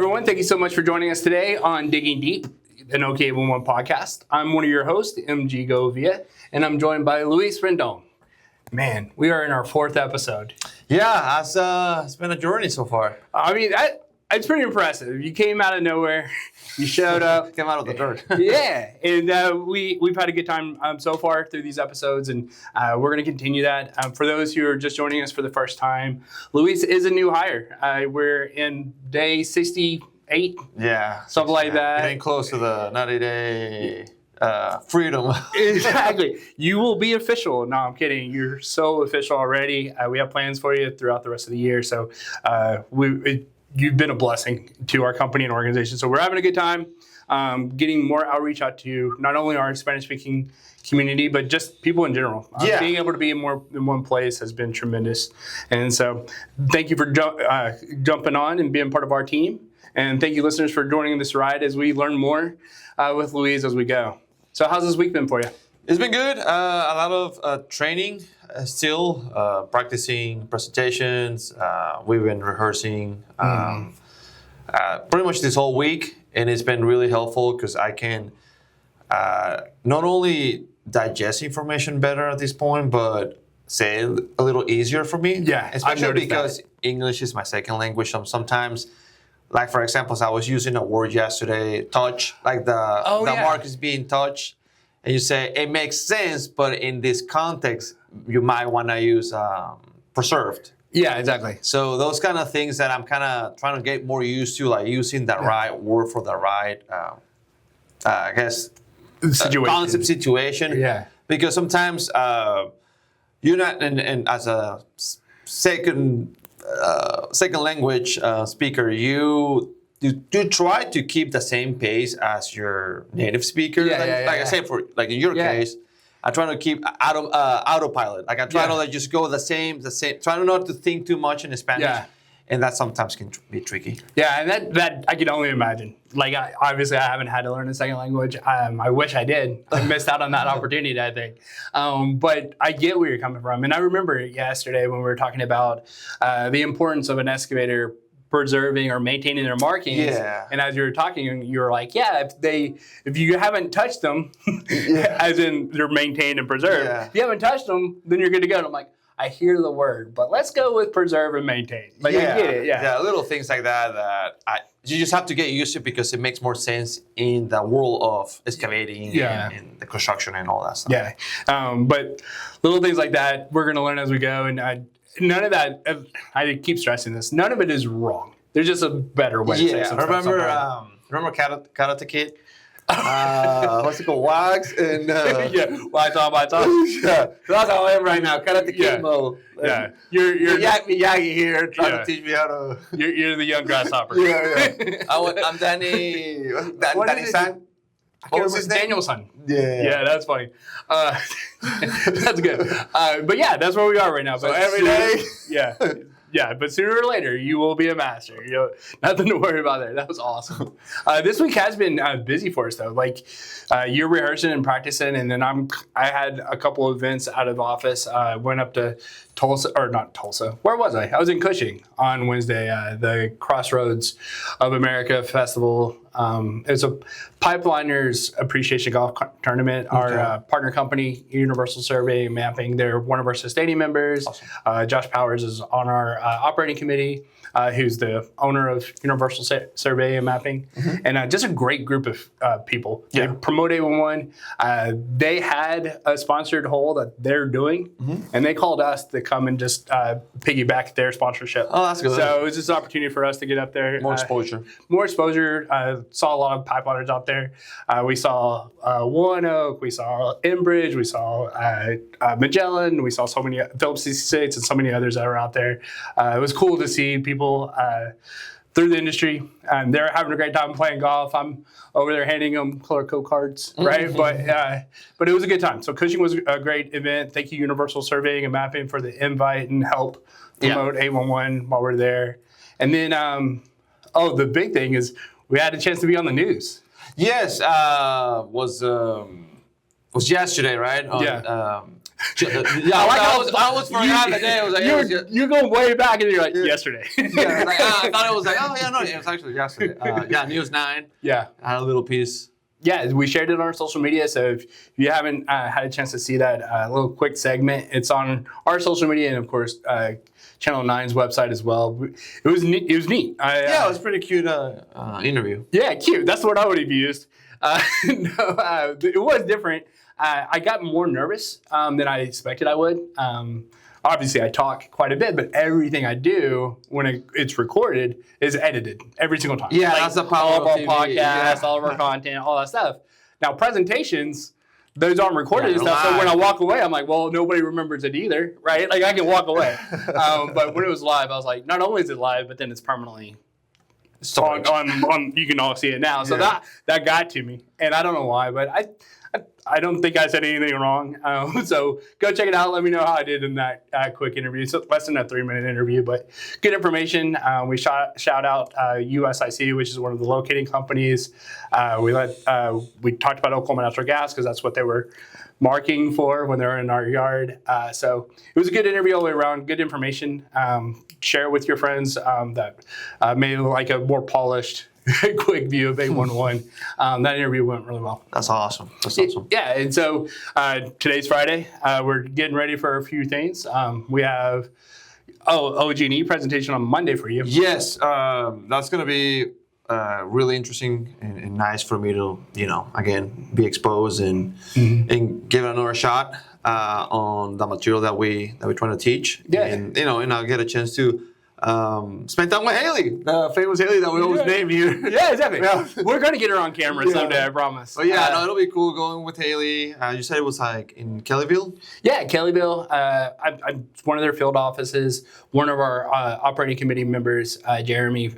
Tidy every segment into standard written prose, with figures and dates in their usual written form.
everyone. Thank you so much for joining us today on Digging Deep, an OK11 podcast. I'm one of your hosts, MG Govia, and I'm joined by Luis Rendon. Man, we are in our 4th episode. Yeah, it's been a journey so far. I mean, it's pretty impressive. You came out of nowhere. You showed up. Came out of the dirt. Yeah, and we've had a good time so far through these episodes, and we're going to continue that. For those who are just joining us for the first time, Luis is a new hire. We're in day 68. Yeah. Something like that. Getting close to the 90-day freedom. Exactly. You will be official. No, I'm kidding. You're so official already. We have plans for you throughout the rest of the year, so you've been a blessing to our company and organization. So we're having a good time getting more outreach out to not only our Spanish-speaking community, but just people in general. Being able to be in one place has been tremendous. And so thank you for jumping on and being part of our team. And thank you, listeners, for joining this ride as we learn more with Luis as we go. So how's this week been for you? It's been good. A lot of training still, practicing presentations. We've been rehearsing pretty much this whole week, and it's been really helpful because I can not only digest information better at this point, but say it a little easier for me. Yeah, especially because English is my second language. Sometimes, like for example, I was using a word yesterday, touch, like the mark is being touched. And you say, it makes sense, but in this context, you might want to use preserved. Yeah, exactly. So those kind of things that I'm kind of trying to get more used to, like using the right word for the right, I guess, concept situation. Yeah. Because sometimes you're not, and as a second language speaker, you try to keep the same pace as your native speaker. I say, for like in your case, I try to keep autopilot. Like I try to just go the same. Try not to think too much in Spanish, and that sometimes can be tricky. Yeah, and that I can only imagine. Like obviously, I haven't had to learn a second language. I wish I did. I missed out on that opportunity, I think. But I get where you're coming from, and I remember yesterday when we were talking about the importance of an excavator preserving or maintaining their markings. Yeah. And as you were talking, you were like, if you haven't touched them, as in they're maintained and preserved, if you haven't touched them, then you're good to go. And I'm like, I hear the word, but let's go with preserve and maintain. Like, I get it. Yeah, little things like that you just have to get used to because it makes more sense in the world of excavating and the construction and all that stuff. Yeah, but little things like that, we're going to learn as we go. And none of that, I keep stressing this, none of it is wrong. There's just a better way to say something. Remember Karate Kid? What's it called? Wags and Wags on my tongue. That's how I am right now. Karate Kid mode. Yeah, you're Miyagi here trying to teach me how to. You're the young grasshopper. I'm Danny. Danny-san. What was his name? Danielson. Yeah, that's funny. That's good. But yeah, that's where we are right now. So every day, yeah, but sooner or later, you will be a master. Nothing to worry about there. That was awesome. This week has been busy for us, though. Like, you're rehearsing and practicing, and then I had a couple of events out of office. Went up to Tulsa, or not Tulsa. Where was I? I was in Cushing on Wednesday, the Crossroads of America Festival. It's a Pipeliners Appreciation Golf Tournament. Our partner company, Universal Survey and Mapping, they're one of our sustaining members. Awesome. Josh Powers is on our operating committee, who's the owner of Universal Survey and Mapping. And just a great group of people. They promote A11. They had a sponsored hole that they're doing, and they called us to come and just piggyback their sponsorship. Oh, that's good. So it was just an opportunity for us to get up there. More exposure. Saw a lot of pipeliners out there. We saw One Oak, we saw Enbridge, we saw Magellan, we saw so many Phillips 66 and so many others that are out there. It was cool to see people through the industry, and they're having a great time playing golf. I'm over there handing them color code cards, right? But it was a good time. So Cushing was a great event. Thank you, Universal Surveying and Mapping, for the invite and help promote A11 while we're there. And then, the big thing is we had a chance to be on the news. Yes, was yesterday, right? I was forgot the day. I was like, you're going way back, and you're like yesterday. Yeah, like, I thought it was like, oh yeah, no, it was actually yesterday. News 9. Yeah, I had a little piece. Yeah, we shared it on our social media. So if you haven't had a chance to see that little quick segment, it's on our social media and of course Channel 9's website as well. It was neat. It was neat. It was pretty cute interview. Yeah, cute. That's the word I would have used. It was different. I got more nervous than I expected I would. Obviously, I talk quite a bit, but everything I do when it's recorded is edited every single time. Yeah, that's the power all of our TV. podcasts, all of our content, all that stuff. Now, presentations, those aren't recorded and stuff. So when I walk away, I'm like, well, nobody remembers it either, right? Like I can walk away. But when it was live, I was like, not only is it live, but then it's permanently on you can all see it now. So that got to me, and I don't know why, but I don't think I said anything wrong. So go check it out. Let me know how I did in that quick interview. So less than a 3-minute interview, but good information. We shout out USIC, which is one of the locating companies. We talked about Oklahoma Natural Gas because that's what they were marking for when they were in our yard. So it was a good interview all the way around. Good information. Share it with your friends that may like a more polished quick view of 811. That interview went really well. That's awesome. That's awesome. Yeah, and so today's Friday. We're getting ready for a few things. We have OG&E presentation on Monday for you. Yes, that's going to be really interesting and nice for me to, again, be exposed and give it another shot on the material that we're trying to teach. Yeah. And I'll get a chance to spend time with Haley, the famous Haley that we always name here. Yeah, exactly. Yeah. We're going to get her on camera someday, I promise. But it'll be cool going with Haley. You said it was like in Kellyville? Yeah, Kellyville. I'm one of their field offices. One of our operating committee members, Jeremy,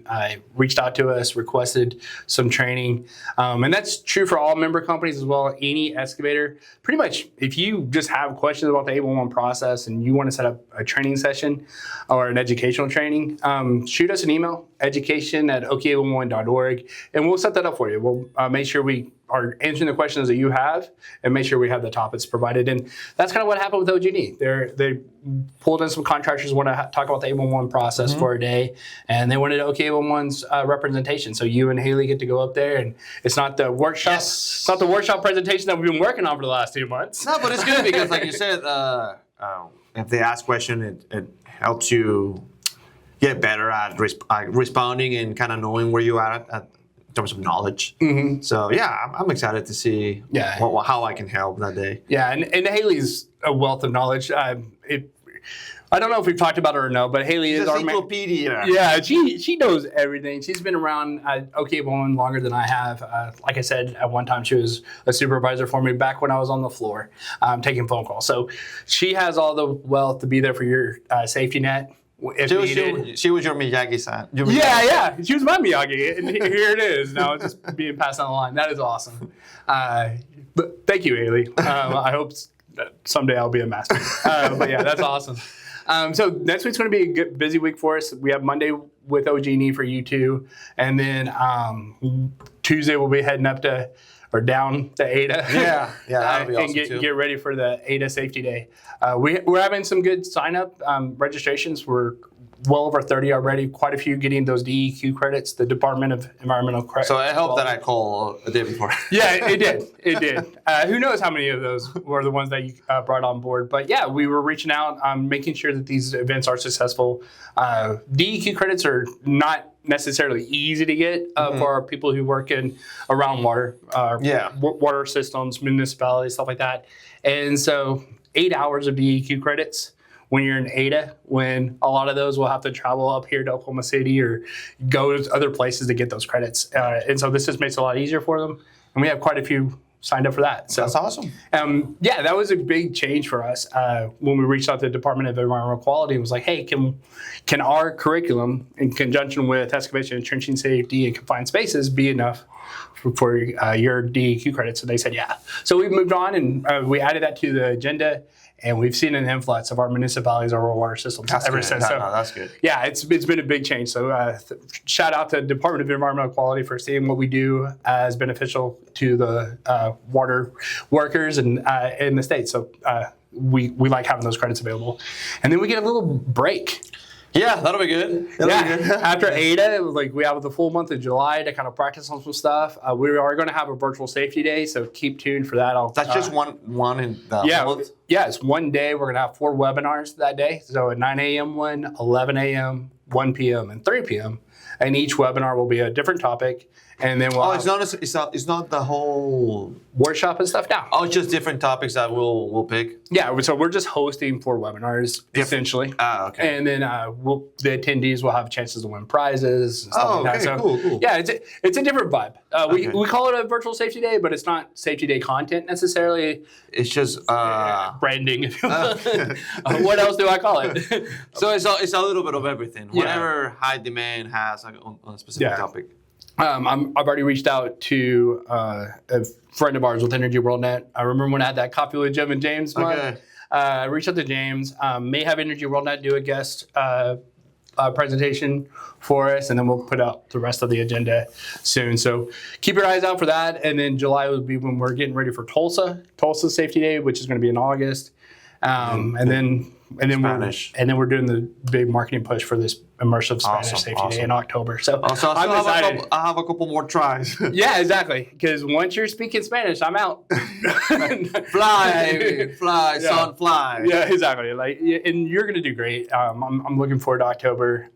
reached out to us, requested some training. And that's true for all member companies as well. Any excavator. Pretty much, if you just have questions about the 811 process and you want to set up a training session or an educational training, shoot us an email, education@ok811.org, and we'll set that up for you. We'll make sure we are answering the questions that you have and make sure we have the topics provided. And that's kind of what happened with OG&E. They pulled in some contractors who want to talk about the 811 process for a day, and they wanted OK811's representation. So you and Haley get to go up there, and it's not the workshop. Yes. It's not the workshop presentation that we've been working on for the last 2 months. No, but it's good because, like you said, if they ask questions, it helps you get better at responding and kind of knowing where you are at in terms of knowledge. So I'm excited to see how I can help that day. Yeah, and Haley's a wealth of knowledge. I don't know if we've talked about her or no, but Haley is our encyclopedia. Yeah, she knows everything. She's been around OK811 longer than I have. Like I said, at one time she was a supervisor for me back when I was on the floor taking phone calls. So she has all the wealth to be there for your safety net. She was your Miyagi-san. Yeah. She was my Miyagi, and here it is. Now it's just being passed on the line. That is awesome. But thank you, Haley. I hope someday I'll be a master. But yeah, that's awesome. So next week's going to be a good, busy week for us. We have Monday with OG&E for you two, and then Tuesday we'll be heading up to or down to Ada. Yeah, that'll be awesome and get ready for the Ada Safety Day. We're having some good sign-up registrations. We're well over 30 already. Quite a few getting those DEQ credits, the Department of Environmental Credit. So I hope that I call the day before. Yeah, it did. It did. Who knows how many of those were the ones that you brought on board. But yeah, we were reaching out, making sure that these events are successful. DEQ credits are not necessarily easy to get for our people who work in around water, water systems, municipalities, stuff like that. And so 8 hours of DEQ credits when you're in Ada, when a lot of those will have to travel up here to Oklahoma City or go to other places to get those credits. And so this just makes it a lot easier for them. And we have quite a few signed up for that. So that's awesome. That was a big change for us when we reached out to the Department of Environmental Quality and was like, hey, can our curriculum in conjunction with excavation and trenching safety and confined spaces be enough for your DEQ credits? And they said, yeah. So we moved on and we added that to the agenda. and we've seen an influx of our municipalities over water systems ever since. So, that's good. yeah, it's been a big change. So shout out to the Department of Environmental Quality for seeing what we do as beneficial to the water workers and in the state. So we like having those credits available. And then we get a little break. Yeah, that'll be good. After ADA, like we have the full month of July to kind of practice on some stuff. We are going to have a virtual safety day, so keep tuned for that. That's just one in the month? Yeah, it's one day. We're going to have 4 webinars that day. So at 9 a.m. 11 a.m., 1 p.m., and 3 p.m. And each webinar will be a different topic. And then we'll it's not the whole workshop and stuff now. Oh, it's just different topics that we'll pick. Yeah, so we're just hosting 4 webinars essentially. Okay. And then the attendees will have chances to win prizes. And stuff like that. So, cool. Yeah, it's a different vibe. We call it a virtual safety day, but it's not safety day content necessarily. It's just branding. What else do I call it? So it's a little bit of everything. Whatever high demand has on a specific topic. I've already reached out to a friend of ours with Energy WorldNet. I remember when I had that coffee with Jim and James month. I reached out to James. May have Energy WorldNet do a guest presentation for us, and then we'll put out the rest of the agenda soon. So keep your eyes out for that. And then July will be when we're getting ready for Tulsa Safety Day, which is going to be in August. And then we're doing the big marketing push for this immersive Spanish Safety Day in October. So I'm excited. I'll have a couple more tries. Yeah, exactly. Because once you're speaking Spanish, I'm out. Fly, son, fly. Yeah, exactly. And you're gonna do great. I'm looking forward to October.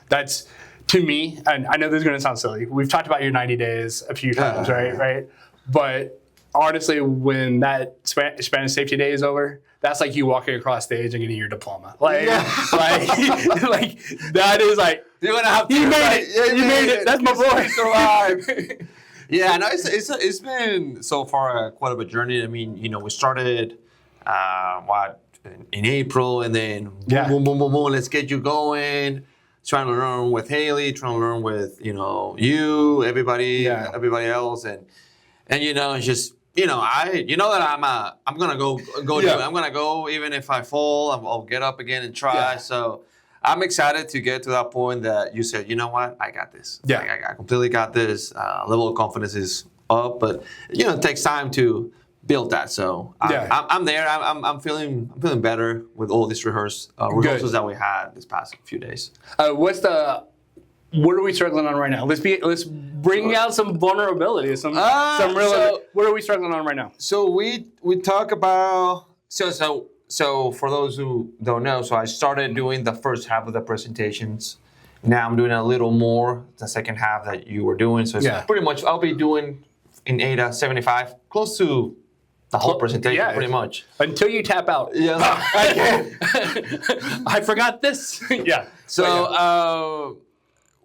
That's to me, and I know this is gonna sound silly. We've talked about your 90 days a few times, right? But honestly, when that Spanish Safety Day is over, that's like you walking across stage and getting your diploma. Like that is like you're gonna have to. You made it. You made it. That's my boy. Survive. Yeah, no, it's been so far quite of a journey. I mean, we started in April, and then boom, let's get you going. Trying to learn with Haley, trying to learn with you, everybody else, and it's just. That I'm gonna go do it. I'm gonna go even if I fall. I'll get up again and try. Yeah. So I'm excited to get to that point that you said, you know what, I got this. Yeah, I completely got this. Level of confidence is up, but it takes time to build that. So I'm there. I'm feeling better with all these rehearsals that we had this past few days. What are we struggling on right now? Let's bring out some vulnerability, some real. What are we struggling on right now? So we talk about so for those who don't know, so I started doing the first half of the presentations. Now I'm doing a little more the second half that you were doing. So it's pretty much I'll be doing in ADA 75, close to the whole presentation, pretty much. Until you tap out. Yeah, I can't. I forgot this. Yeah. So.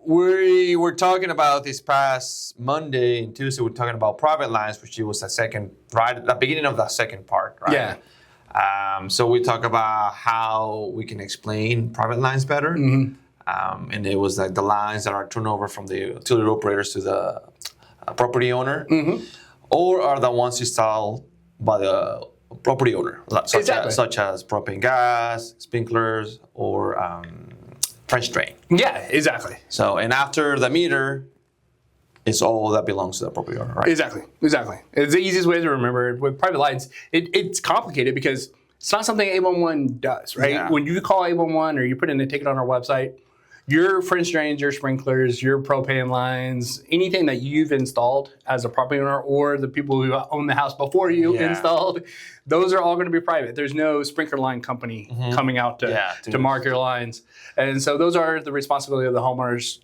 We were talking about this past Monday and Tuesday. We're talking about private lines, which was the beginning of the second part, right? Yeah. So we talk about how we can explain private lines better, and it was like the lines that are turned over from the utility operators to the property owner, or are the ones installed by the property owner, such as propane gas, sprinklers, or French drain. Yeah, exactly. So, and after the meter, it's all that belongs to the property owner, right? Exactly. It's the easiest way to remember. With private lines, it's complicated because it's not something 811 does, right? Yeah. When you call 811 or you put in a ticket on our website, your French drains, your sprinklers, your propane lines, anything that you've installed as a property owner or the people who own the house before you installed, those are all going to be private. There's no sprinkler line company coming out to mark your lines. And so those are the responsibility of the homeowners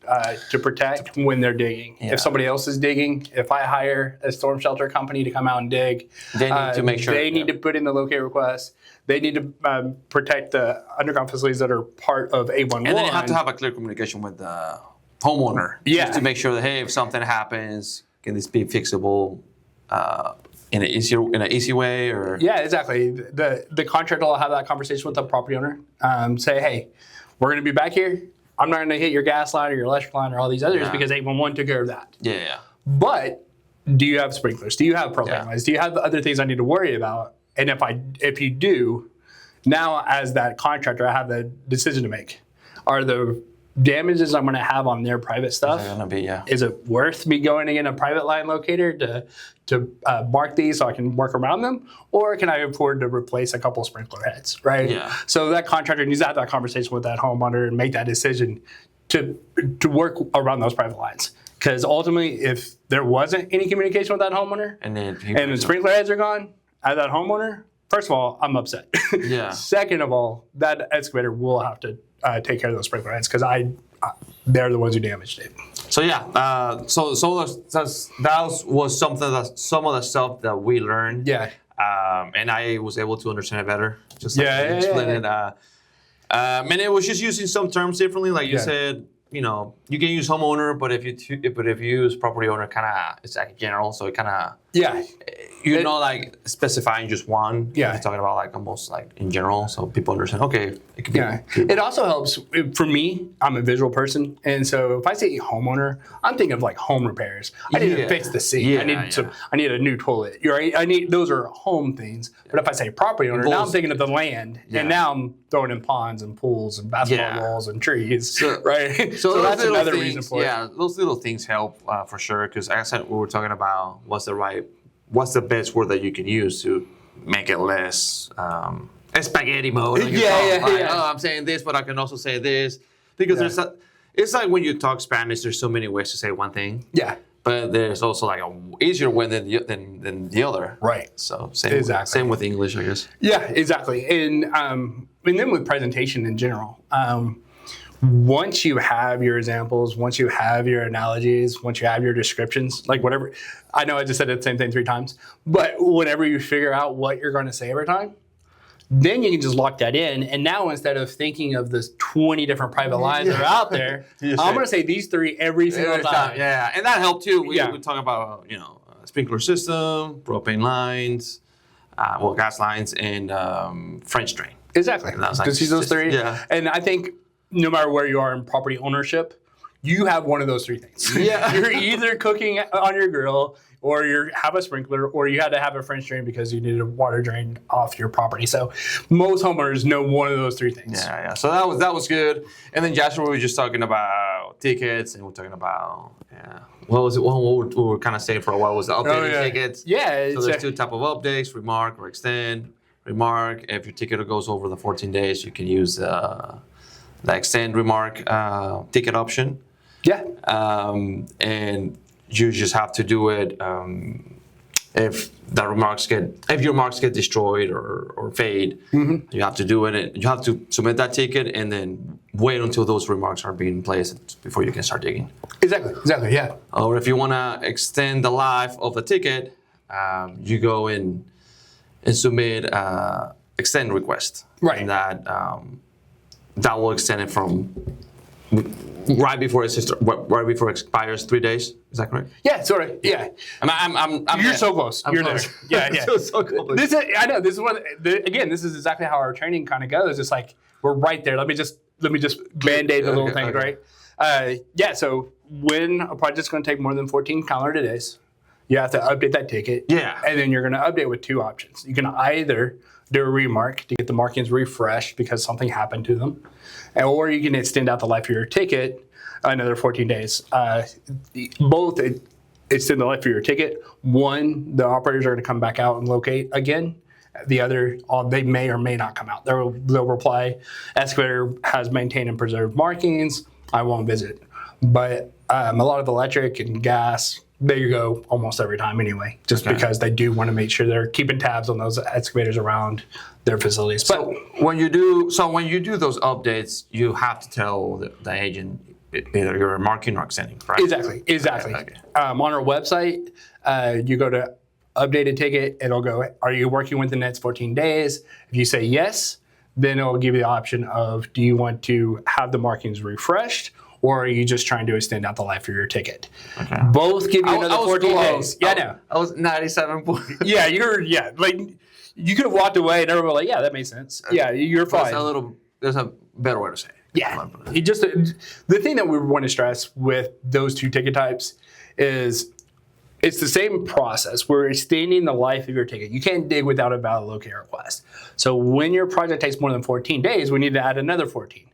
to protect when they're digging. Yeah. If somebody else is digging, if I hire a storm shelter company to come out and dig, they need to make sure. They need to put in the locate request. They need to protect the underground facilities that are part of 811. And then you have to have a clear communication with the homeowner. Just to make sure that, hey, if something happens, can this be fixable in an easy way? Or Yeah, exactly. The contractor will have that conversation with the property owner. Say, hey, we're going to be back here. I'm not going to hit your gas line or your electric line or all these others because 811 took care of that. Yeah. But do you have sprinklers? Do you have propane lines? Do you have the other things I need to worry about? And if you do, now as that contractor, I have the decision to make. Are the damages I'm going to have on their private stuff, is it worth me going to get a private line locator to mark these so I can work around them? Or can I afford to replace a couple sprinkler heads, right? Yeah. So that contractor needs to have that conversation with that homeowner and make that decision to work around those private lines. Because ultimately, if there wasn't any communication with that homeowner and the sprinkler heads are gone at that homeowner, first of all, I'm upset. Yeah. Second of all, that excavator will have to take care of those sprinkler heads because they're the ones who damaged it. So yeah, so that was some of the stuff that we learned. Yeah. And I was able to understand it better. Just like explain it. And it was just using some terms differently, like you said. You know, you can use homeowner, but if you use property owner, kind of it's like general, so it kind of you're not like specifying just one. Yeah, you're talking about like almost like in general, so people understand. Okay, it could be. Yeah, it also helps for me. I'm a visual person, and so if I say homeowner, I'm thinking of like home repairs. I need to fix the sink. Yeah, I need a new toilet. Right? Those are home things. But if I say property owner, now I'm thinking of the land, and now I'm throwing in ponds and pools and basketball walls and trees. Right. So that's another things, reason for it. Yeah, those little things help for sure. Because like I said, we were talking about what's the best word that you can use to make it less spaghetti mode. Oh, I'm saying this, but I can also say this because it's like when you talk Spanish, there's so many ways to say one thing. Yeah. But there's also like a easier way than the other. Right. So same with English, I guess. Yeah, exactly. And then with presentation in general. Once you have your examples, once you have your analogies, once you have your descriptions, like whatever, I know I just said the same thing 3 times, but whenever you figure out what you're going to say every time, then you can just lock that in. And now instead of thinking of the 20 different private lines that are out there, I'm going to say these 3 every single time. Yeah, and that helped too. We talk about, sprinkler system, propane lines, gas lines, and French drain. Exactly. Because those 3. Yeah. And I think no matter where you are in property ownership, you have one of those 3 things. Yeah. You're either cooking on your grill, or you have a sprinkler, or you had to have a French drain because you needed a water drain off your property. So most homeowners know one of those 3 things. Yeah. So that was good. And then Jasper, we were just talking about tickets, and we're talking about what was it? What we were kind of saying for a while was the updating tickets. Yeah. So there's 2 type of updates: remark or extend. Remark, if your ticket goes over the 14 days, you can use the extend remark ticket option. Yeah. And you just have to do it if your marks get destroyed or fade. Mm-hmm. You have to do it. You have to submit that ticket and then wait until those remarks are being placed before you can start digging. Exactly. Yeah. Or if you want to extend the life of the ticket, you go in and submit extend request. Right. And that will extend it from right before it expires 3 days. Is that correct? Yeah, sort of. Yeah. You're so close. You're close. There. Yeah. so close. I know. This is what. This is exactly how our training kind of goes. It's like we're right there. Let me just band-aid the little things, right? So when a project's going to take more than 14 calendar days, you have to update that ticket. Yeah. And then you're going to update with 2 options. You can either do a remark to get the markings refreshed because something happened to them, or you can extend out the life of your ticket another 14 days. Both extend the life of your ticket. One, the operators are going to come back out and locate again. The other, they may or may not come out. They'll reply, excavator has maintained and preserved markings. I won't visit. But a lot of electric and gas, they go almost every time anyway, just because they do want to make sure they're keeping tabs on those excavators around their facilities. So when you do those updates, you have to tell the agent either you're marking or extending, right? Exactly. Okay. On our website, you go to update a ticket. It'll go, are you working within the next 14 days? If you say yes, then it'll give you the option of, do you want to have the markings refreshed, or are you just trying to extend out the life of your ticket? Okay. Both give you another 14 days. Yeah, I know. I was 97 points. Like you could have walked away and everyone was like, yeah, that makes sense. Yeah, you're fine. There's a better way to say it. Yeah. The thing that we want to stress with those 2 ticket types is it's the same process. We're extending the life of your ticket. You can't dig without a valid locator request. So when your project takes more than 14 days, we need to add another 14.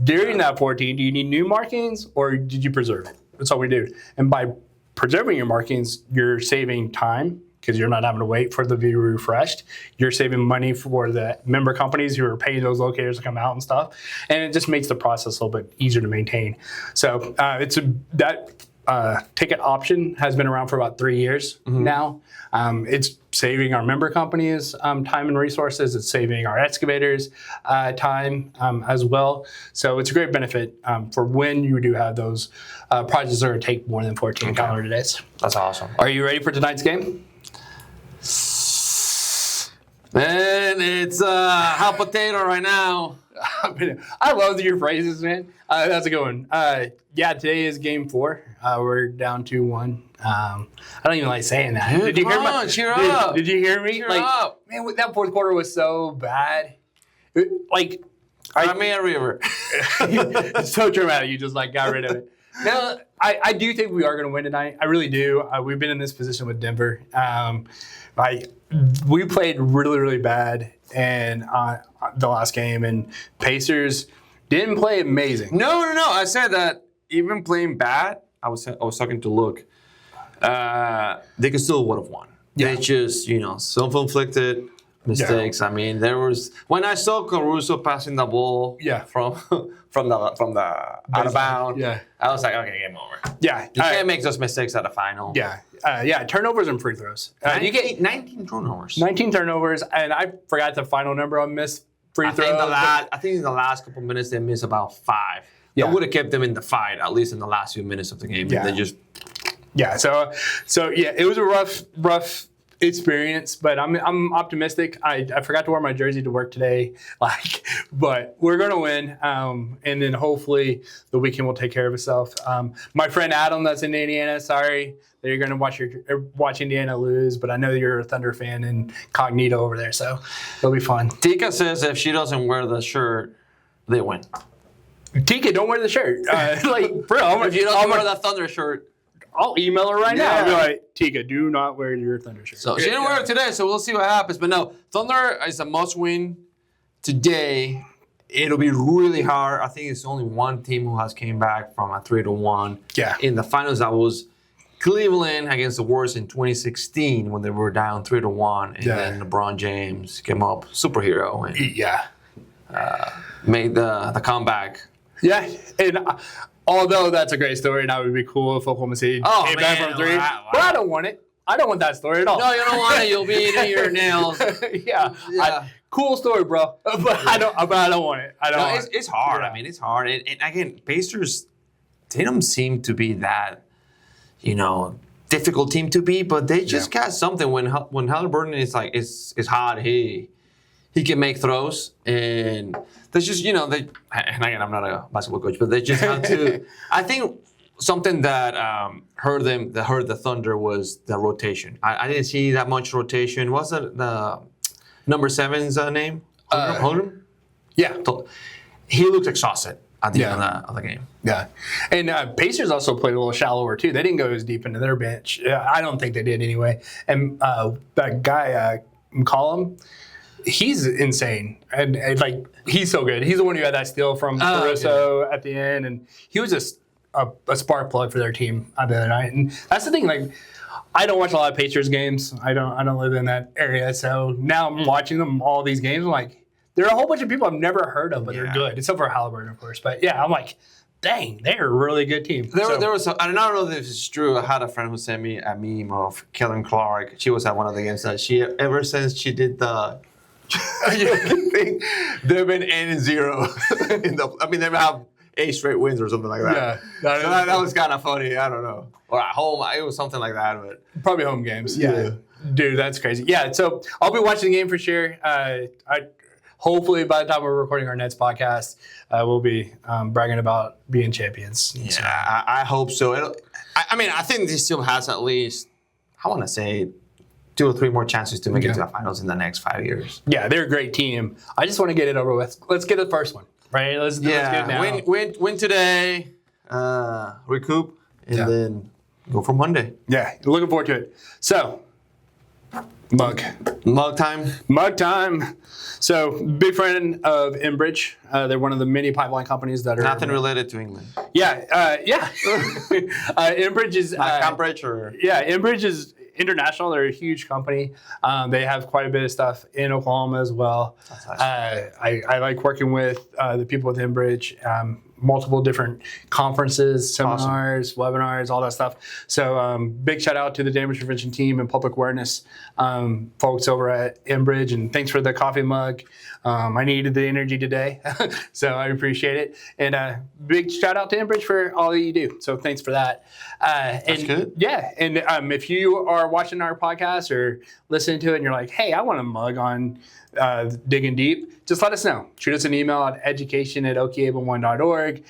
During that 14, do you need new markings or did you preserve it? That's all we do. And by preserving your markings, you're saving time because you're not having to wait for them to be refreshed. You're saving money for the member companies who are paying those locators to come out and stuff. And it just makes the process a little bit easier to maintain. So that ticket option has been around for about 3 years now. It's saving our member companies time and resources. It's saving our excavators time as well. So it's a great benefit for when you do have those projects that take more than 14 calendar days. That's awesome. Are you ready for tonight's game? Man, it's hot potato right now. I love your phrases, man. That's a good one. Yeah, today is game 4. We're down 2-1. I don't even like saying that. Dude, did you hear me? Cheer up. Did you hear me? Cheer up. Man, that fourth quarter was so bad. Crimea River. It's so dramatic. You just got rid of it. No, I do think we are going to win tonight. I really do. We've been in this position with Denver. We played really, really bad and the last game, and Pacers didn't play amazing. No. I said that even playing bad, I was talking to Luke. They could still would have won. Yeah. They just, self-inflicted mistakes. Yeah. I mean, there was when I saw Caruso passing the ball from the out of bounds. Yeah. I was like, okay, game over. Yeah. You can't make those mistakes at the final. Yeah. Turnovers and free throws. You get 19 turnovers. 19 turnovers, and I forgot the final number on missed free throws. I think in the last couple minutes they missed about 5. Yeah. That would have kept them in the fight at least in the last few minutes of the game. Yeah. They just. Yeah. So yeah, it was a rough experience, but I'm optimistic. I forgot to wear my jersey to work today, but we're gonna win, and then hopefully the weekend will take care of itself. My friend Adam, that's in Indiana, sorry that you're gonna watch Indiana lose, but I know you're a Thunder fan and Cognito over there, so it'll be fun. Tika says if she doesn't wear the shirt, they win. Tika, don't wear the shirt. Bro, if you don't wear that Thunder shirt. I'll email her right now. I'll be like, Tika, do not wear your Thunder shirt. So she didn't wear it today, so we'll see what happens. But no, Thunder is a must-win today. It'll be really hard. I think it's only one team who has came back from a 3-1. Yeah. In the finals, that was Cleveland against the Warriors in 2016 when they were down 3-1, and then LeBron James came up, superhero, and made the comeback. Yeah, and although that's a great story, and that would be cool if Oklahoma City came back from 3. Wow. But I don't want it. I don't want that story at all. No, you don't want it. You'll be eating your nails. Cool story, bro. But I don't want it. It's hard. Yeah. I mean, it's hard. And again, Pacers, they don't seem to be that, difficult team to beat, but they just got something. When Halliburton is hot, he can make throws, and there's just and again, I'm not a basketball coach, but they just have to. I think something that hurt the Thunder was the rotation. I didn't see that much rotation. What's the number 7's name? Holmgren? Yeah, he looked exhausted at the end of the game. Yeah, and Pacers also played a little shallower too. They didn't go as deep into their bench. I don't think they did anyway. And that guy McCollum, he's insane, and he's so good. He's the one who had that steal from Caruso at the end, and he was just a spark plug for their team the other night. And that's the thing. I don't watch a lot of Pacers games. I don't live in that area, so now I'm watching them all these games. I'm like, there are a whole bunch of people I've never heard of, but they're good, except for Halliburton, of course. But yeah, I'm like, dang, they're a really good team. There was I don't know if this is true. I had a friend who sent me a meme of Kellen Clark. She was at one of the games that ever since she did the thing, they've been 8-0. They have 8 straight wins or something like that. Yeah, that was kind of funny. I don't know. Or at home, it was something like that. But probably home games. Yeah. Dude, that's crazy. Yeah, so I'll be watching the game for sure. Hopefully, by the time we're recording our Nets podcast, we'll be bragging about being champions. Yeah, so. I hope so. I think this still has at least, I want to say, 2 or 3 more chances to make it to the finals in the next 5 years. Yeah, they're a great team. I just want to get it over with. Let's get the first one, right? Let's get it now. Win today, recoup, and then go for Monday. Yeah, looking forward to it. So, mug time. Mug time. So, big friend of Enbridge. They're one of the many pipeline companies that are Nothing related to England. Yeah. Enbridge is Cambridge or Enbridge is international. They're a huge company. They have quite a bit of stuff in Oklahoma as well. That's nice. I like working with the people with Enbridge. Multiple different conferences, seminars, webinars, all that stuff. So big shout out to the damage prevention team and public awareness folks over at Enbridge, and thanks for the coffee mug. I needed the energy today, so I appreciate it. And big shout out to Enbridge for all that you do. So thanks for that. That's good. Yeah, and if you are watching our podcast or listening to it and you're like, hey, I want a mug on Digging Deep, just let us know. Shoot us an email at education@okiable1.org.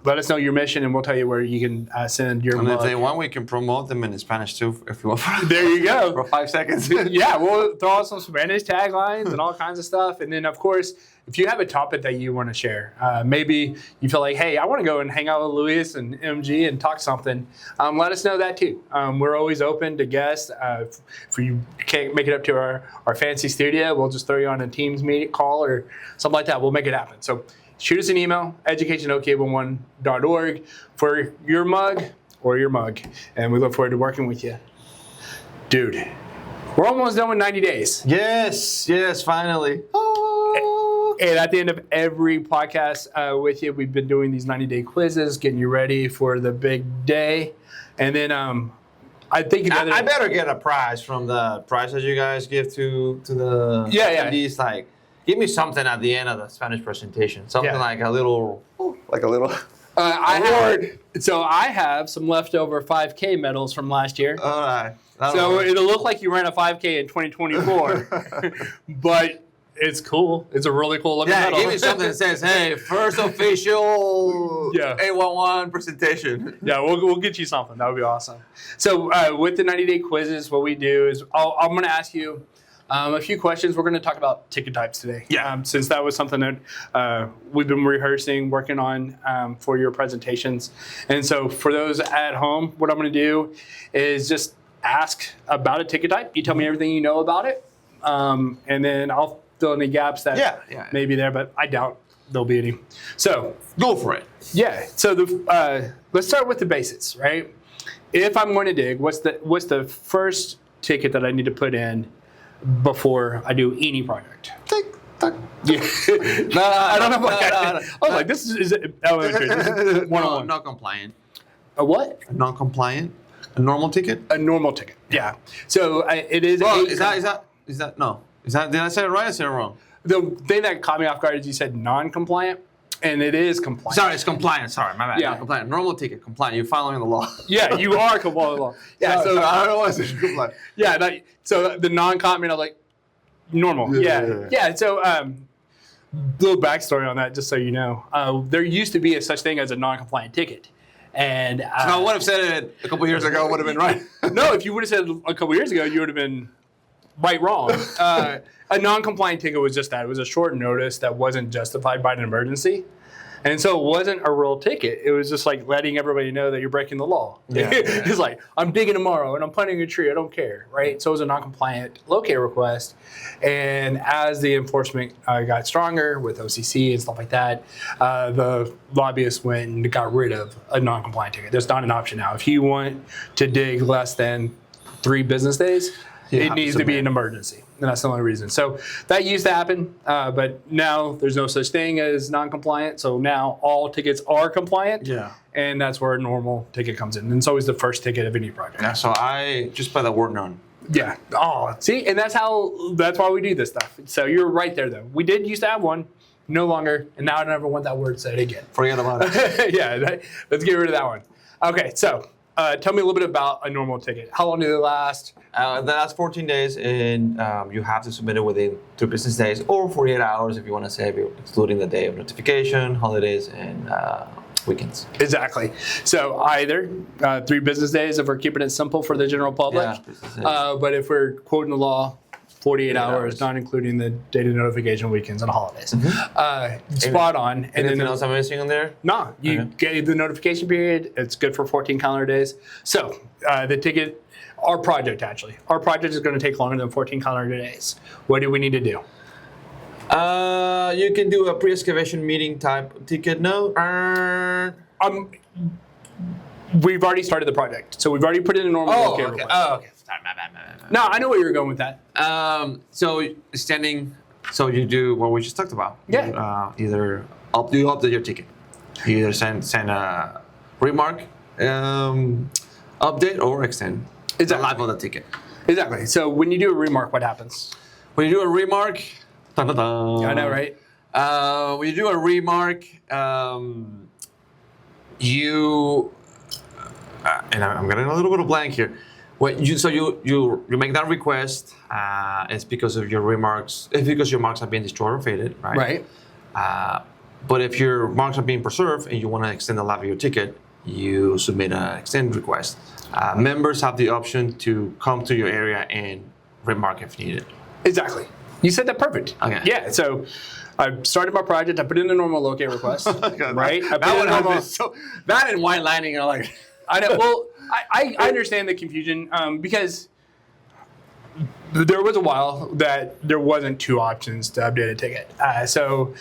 Let us know your mission, and we'll tell you where you can send your And mug. if they want, we can promote them in Spanish too, if you want. There you go. For 5 seconds. Yeah, we'll throw out some Spanish taglines and all kinds of stuff. And then, of course, if you have a topic that you want to share, maybe you feel like, hey, I want to go and hang out with Luis and MG and talk something, let us know that too. We're always open to guests. If you can't make it up to our fancy studio, we'll just throw you on a Teams meet call or something like that. We'll make it happen. So shoot us an email, education@okiable1.org for your mug or your mug. And we look forward to working with you. Dude, we're almost done with 90 days. Yes, finally. And at the end of every podcast with you, we've been doing these 90-day quizzes, getting you ready for the big day. And then I think I better get a prize from the prizes you guys give to the attendees. Like, give me something at the end of the Spanish presentation. Something like a little. I have some leftover 5K medals from last year. All right. So it'll look like you ran a 5K in 2024, but it's cool. It's a really cool looking medal. Give me something that says, "Hey, first official 811 presentation." Yeah, we'll get you something. That would be awesome. So with the 90-day quizzes, what we do is I'm going to ask you a few questions. We're going to talk about ticket types today. Yeah. Since that was something that we've been rehearsing, working on for your presentations. And so for those at home, what I'm going to do is just ask about a ticket type. You tell me everything you know about it, and then I'll fill in the gaps that may be there, but I doubt there'll be any. So go for it. Yeah. So let's start with the basics, right? If I'm going to dig, what's the first ticket that I need to put in before I do any project? Yeah. I don't know. I was like, this is elementary. This is one-on-one. Not compliant. A what? Non-compliant. A normal ticket. A normal ticket. Yeah. So it is. Well, is that no? Is that, did I say it right or say it wrong? The thing that caught me off guard is you said non-compliant, and it is compliant. Sorry, it's compliant. Sorry, my bad. Yeah. Not compliant. Normal ticket, compliant. You're following the law. Yeah, you are compliant with the law. Yeah, so I don't know why I said compliant. Yeah, so the non-compliant, I was like, normal. Yeah. So little backstory on that, just so you know. There used to be a such thing as a non-compliant ticket. And so I would have said it a couple years ago, would have been right. No, if you would have said it a couple years ago, you would have been wrong. A non-compliant ticket was just that. It was a short notice that wasn't justified by an emergency. And so it wasn't a real ticket. It was just like letting everybody know that you're breaking the law. It's like, I'm digging tomorrow and I'm planting a tree. I don't care, right? So it was a non-compliant locate request. And as the enforcement got stronger with OCC and stuff like that, the lobbyists went and got rid of a non-compliant ticket. There's not an option now. If you want to dig less than 3 business days, it needs to be an emergency. And that's the only reason. So that used to happen, but now there's no such thing as non-compliant. So now all tickets are compliant. Yeah. And that's where a normal ticket comes in. And it's always the first ticket of any project. Yeah, so I just by the word none. Yeah. Oh, see, and that's why we do this stuff. So you're right there, though. We did used to have one, no longer, and now I never want that word said again. Forget about it. Let's get rid of that one. Okay, so tell me a little bit about a normal ticket. How long do they last? They last 14 days, and you have to submit it within 2 business days or 48 hours if you want to save it, excluding the day of notification, holidays, and weekends. Exactly. So either 3 business days if we're keeping it simple for the general public, but if we're quoting the law, 48 hours, not including the data notification, weekends, and holidays. Spot on. And Anything then else I'm missing on there? no, you get the notification period. It's good for 14 calendar days. So the ticket, our project is going to take longer than 14 calendar days. What do we need to do? You can do a pre-excavation meeting type ticket. No. We've already started the project, so we've already put in a normal locate request. Oh, okay. Sorry, my bad. No, I know where you're going with that. So standing. So you do what we just talked about. Yeah. Either you update your ticket. You either send a remark update or extend the life of the ticket. Exactly. So when you do a remark, what happens? When you do a remark, dun, dun, dun, I know, right? when you do a remark, you and I'm getting a little bit of blank here. When you make that request, it's because of your remarks. It's because your marks have been destroyed or faded, right? Right. But if your marks are being preserved and you want to extend the life of your ticket, you submit an extend request. Members have the option to come to your area and remark if needed. Exactly. You said that perfect. Okay. Yeah. So I started my project. I put in a normal locate request. Right. That and white lining are like. I know. Well, I understand the confusion because there was a while that there wasn't two options to update a ticket. So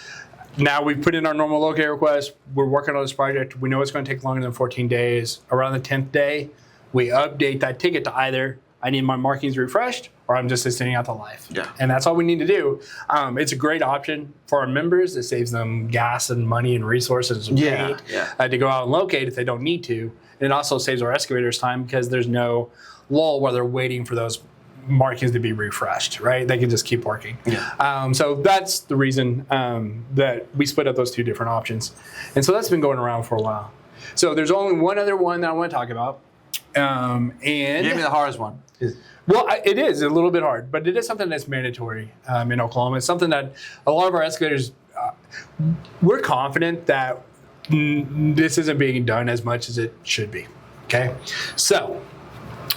now we've put in our normal locate request. We're working on this project. We know it's going to take longer than 14 days. Around the 10th day, we update that ticket to either I need my markings refreshed or I'm just extending out the life. Yeah. And that's all we need to do. It's a great option for our members. It saves them gas and money and resources and paid to go out and locate if they don't need to. And it also saves our excavators time because there's no lull where they're waiting for those markings to be refreshed, right? They can just keep working. Yeah. So that's the reason that we split up those two different options. And so that's been going around for a while. So there's only one other one that I want to talk about. And Give me the hardest one. Well, it is a little bit hard, but it is something that's mandatory in Oklahoma. It's something that a lot of our excavators, we're confident that this isn't being done as much as it should be. Okay, so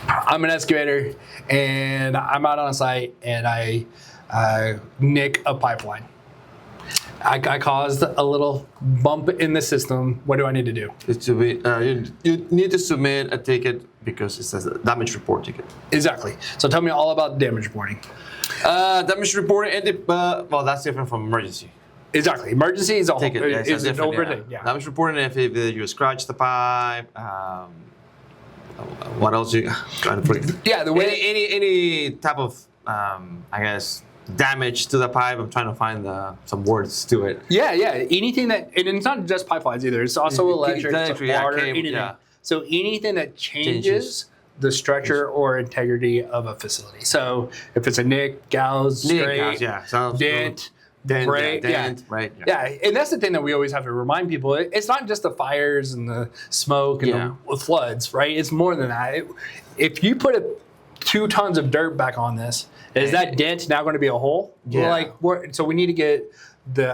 I'm an excavator and I'm out on a site and I nick a pipeline. I caused a little bump in the system. What do I need to do? You need to submit a ticket because it says a damage report ticket. Exactly. So tell me all about damage reporting. Damage reporting, well, that's different from emergency. Exactly. Emergency is a Ticket, whole, yeah, is an over thing. Yeah. Damage reporting if you scratch the pipe. What else you trying to put? Yeah, the way any type of I guess damage to the pipe. I'm trying to find some words to it. Yeah. Anything that, and it's not just pipelines either. It's also electric, water, cable, anything. So anything that changes the structure or integrity of a facility. So if it's a nick, gouge, scrape, dent, break, right? Yeah, and that's the thing that we always have to remind people. It's not just the fires and the smoke and the floods, right? It's more than that. If you put 2 tons of dirt back on this, is that dent now going to be a hole? Yeah. So we need to get the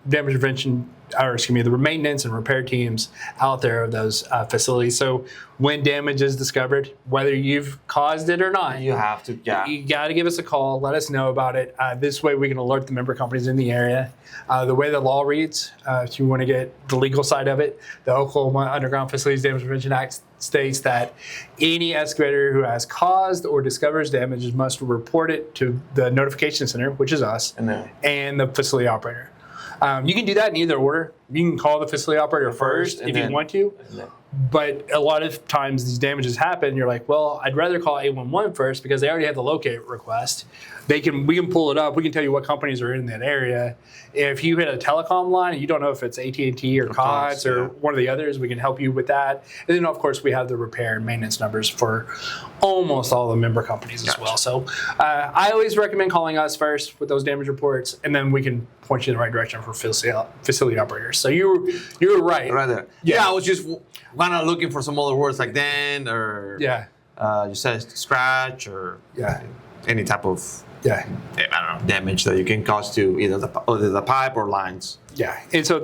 damage prevention, or excuse me, the maintenance and repair teams out there of those facilities. So when damage is discovered, whether you've caused it or not, you have to. Yeah. You got to give us a call. Let us know about it. This way we can alert the member companies in the area. The way the law reads, if you want to get the legal side of it, the Oklahoma Underground Facilities Damage Prevention Act states that any excavator who has caused or discovers damages must report it to the notification center, which is us, and the facility operator. You can do that in either order. You can call the facility operator first if you want to. But a lot of times these damages happen. You're like, well, I'd rather call 811 first because they already have the locate request. We can pull it up. We can tell you what companies are in that area. If you hit a telecom line and you don't know if it's AT&T or COTS or one of the others, we can help you with that. And then, of course, we have the repair and maintenance numbers for almost all the member companies as well. So I always recommend calling us first with those damage reports, and then we can point you in the right direction for facility operators. So you were right. Right there. Yeah, I was just kind of looking for some other words like dent or you said scratch or any type of I don't know, damage that you can cause to either the pipe or lines. Yeah, and so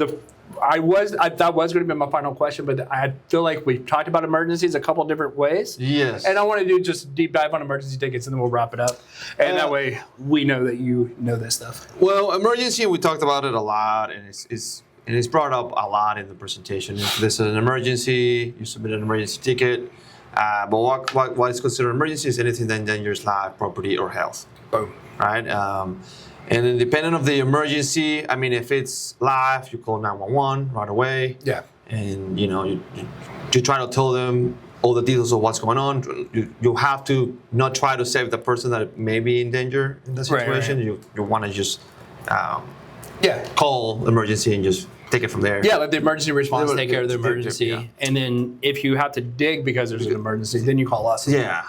that was going to be my final question, but I feel like we've talked about emergencies a couple different ways. Yes. And I want to do just deep dive on emergency tickets, and then we'll wrap it up. And that way we know that you know this stuff. Well, emergency, we talked about it a lot, and it's brought up a lot in the presentation. If there's an emergency, you submit an emergency ticket. But what is considered emergency is anything that endangers life, property, or health. Boom. Right? And then depending on the emergency, I mean, if it's live, you call 911 right away. Yeah. And, you try to tell them all the details of what's going on. You have to not try to save the person that may be in danger in the situation. Right. You want to just Yeah. call emergency and just take it from there. Yeah, let the emergency response take care of the Yeah. emergency. And then if you have to dig because there's an emergency, then you call us. Yeah.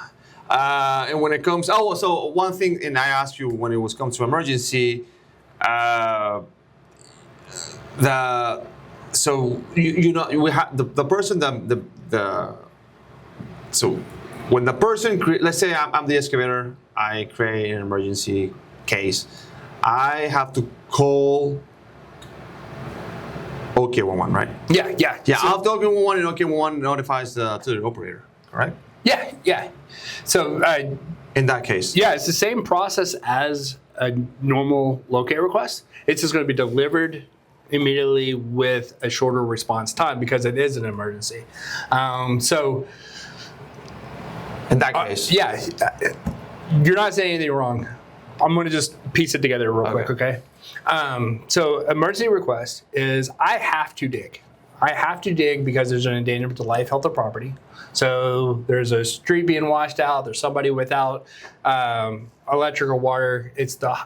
And when it comes, so one thing, and I asked you when it was comes to emergency, we have the person so when the person let's say I'm the excavator, I create an emergency case, I have to call OK11, right? Yeah. So, After OK11, and OK11 notifies the operator, correct? Yeah. So, In that case. yeah, it's the same process as a normal locate request. It's just going to be delivered immediately with a shorter response time because it is an emergency. So, In that case. yeah, you're not saying anything wrong. I'm going to just piece it together real quick, okay? So emergency request is I have to dig. I have to dig because there's an endangerment to life, health, or property. So there's a street being washed out. There's somebody without electric or water. It's the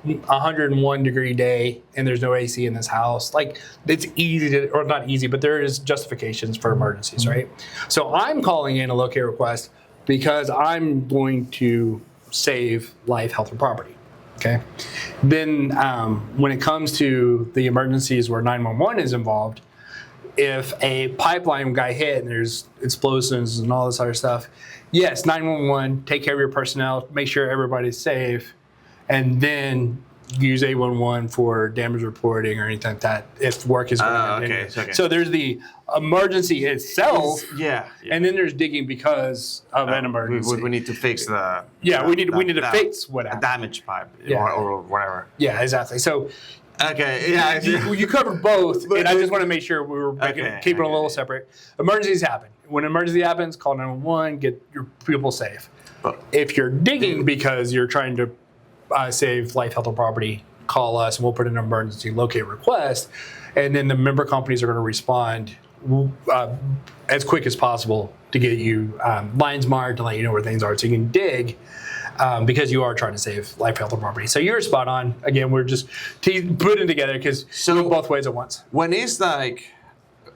101 degree day and there's no AC in this house. Like, it's easy to, or not easy, but there is justifications for emergencies, right? So I'm calling in a locate request because I'm going to save life, health, or property. Okay. Then when it comes to the emergencies where 911 is involved, if a pipeline got hit and there's explosions and all this other stuff, yes, 911, take care of your personnel, make sure everybody's safe, and then use 811 for damage reporting or anything like that if work is going on. Okay. So there's the emergency itself, Yeah. and then there's digging because of an emergency. We need to fix the. We need to fix what a happened. damaged pipe Yeah. or whatever. Yeah, exactly. So Okay. Yeah. you covered both, and I just want to make sure we were keeping it a little separate. Emergencies happen. When an emergency happens, call 911, get your people safe. If you're digging because you're trying to save life, health, or property, call us, and we'll put in an emergency locate request, and then the member companies are going to respond as quick as possible to get you lines marked to let you know where things are so you can dig. Because you are trying to save life, health, or property. So you're spot on. Again, we're just putting together because we go both ways at once. When it's like,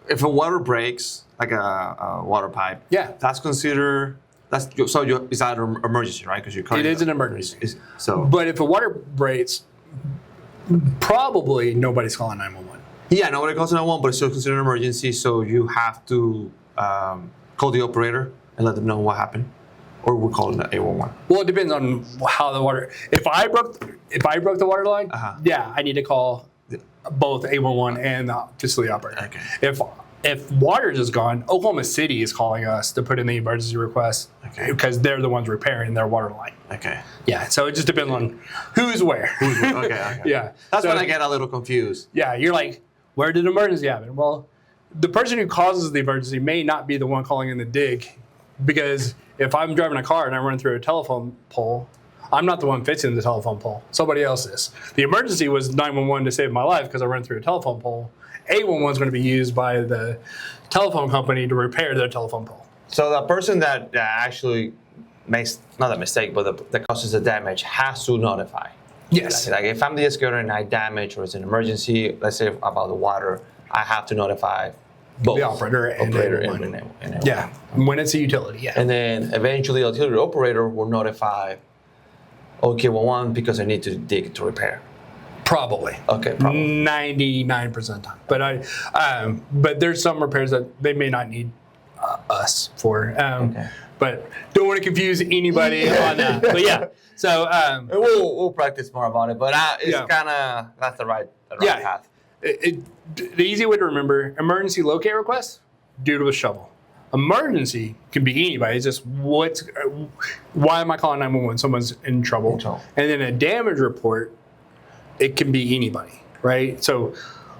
if a water breaks, like a water pipe, Yeah. that's considered. It's not an emergency, right? Because It is an emergency. So. But if a water breaks, probably nobody's calling 911. Yeah, nobody calls 911, but it's still considered an emergency. So you have to call the operator and let them know what happened. Or we're calling it 811. Well, it depends on how the water. If I broke the water line, yeah, I need to call both 811 and the facility operator. Okay. If water is gone, Oklahoma City is calling us to put in the emergency request because they're the ones repairing their water line. Okay. Yeah, so it just depends on who's where. Okay. Yeah. That's when I get a little confused. Yeah, you're like, where did the emergency happen? Well, the person who causes the emergency may not be the one calling in the dig, because if I'm driving a car and I run through a telephone pole, I'm not the one fixing the telephone pole. Somebody else is. The emergency was 911 to save my life because I ran through a telephone pole. 811 is going to be used by the telephone company to repair their telephone pole. So the person that actually makes, not a mistake, but that causes the damage has to notify. Yes. Like if I'm the excavator and I damage or it's an emergency, let's say about the water, I have to notify both The operator and 811. and Yeah, when it's a utility, yeah. And then eventually the utility operator will notify OK11 because I need to dig to repair. Probably. Okay, probably. 99% of the time. But there's some repairs that they may not need us for. But don't want to confuse anybody on that. But yeah, so we'll practice more about it. But it's kind of that's the right path. The easy way to remember, emergency locate request, do it with shovel. Emergency can be anybody. It's just why am I calling 911? Someone's in trouble. And then a damage report, it can be anybody, right? So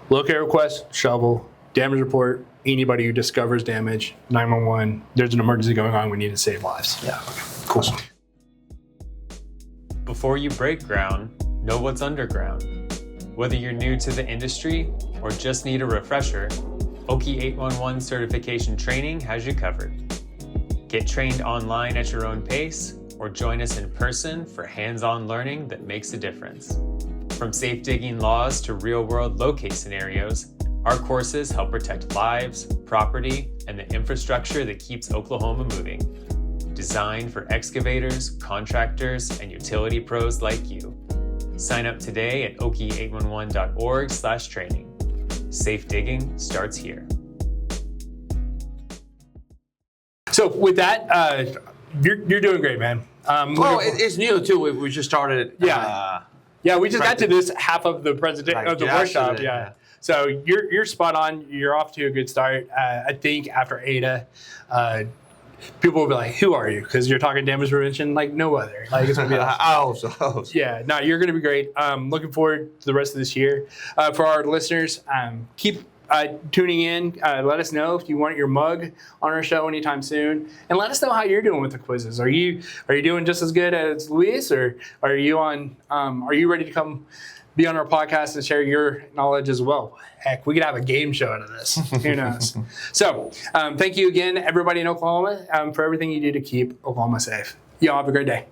locate request, shovel, damage report, anybody who discovers damage, 911, there's an emergency going on, we need to save lives. Yeah. Cool. Before you break ground, know what's underground. Whether you're new to the industry or just need a refresher, Oki 811 certification training has you covered. Get trained online at your own pace or join us in person for hands-on learning that makes a difference. From safe digging laws to real-world locate scenarios, our courses help protect lives, property, and the infrastructure that keeps Oklahoma moving. Designed for excavators, contractors, and utility pros like you. Sign up today at oki811.org/training. Safe digging starts here. So with that, you're doing great, man. It's new too. We just started. Yeah, we just got to this half of the presentation of the workshop. Yeah. So you're spot on. You're off to a good start. I think after Ada, people will be like, "Who are you?" Because you're talking damage prevention like no other. Like it's gonna be like, oh. Yeah, no, you're gonna be great. Looking forward to the rest of this year. For our listeners, keep tuning in. Let us know if you want your mug on our show anytime soon, and let us know how you're doing with the quizzes. Are you doing just as good as Luis, or are you on? Are you ready to come be on our podcast and share your knowledge as well? Heck, we could have a game show out of this. Who knows? So, thank you again, everybody in Oklahoma, for everything you do to keep Oklahoma safe. Y'all have a great day.